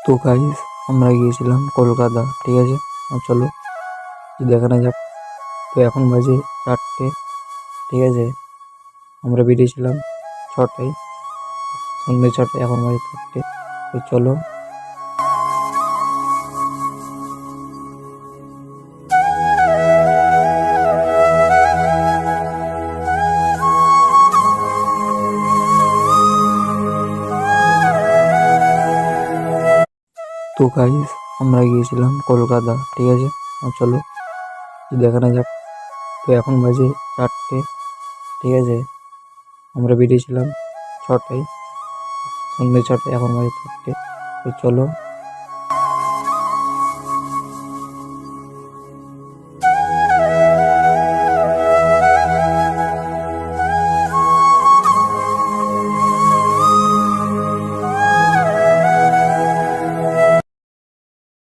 তো গাইস, আমরা গিয়েছিলাম কলকাতা। ঠিক আছে, চলো দেখানো যাক। তো এখন বাজে 4টে। ঠিক আছে, আমরা বেরিয়েছিলাম 6টায়, সন্ধ্যে 6টায়, এখন বাজে 4টে। তো চলো। তো গাইস, আমরা গিয়েছিলাম কলকাতা। ঠিক আছে, চলো দেখানো যাক। তো এখন বাজে 4টে। ঠিক আছে, আমরা বেরিয়েছিলাম 6টায়, সন্ধ্যে 6টায়, এখন বাজে 4টে। তো চলো।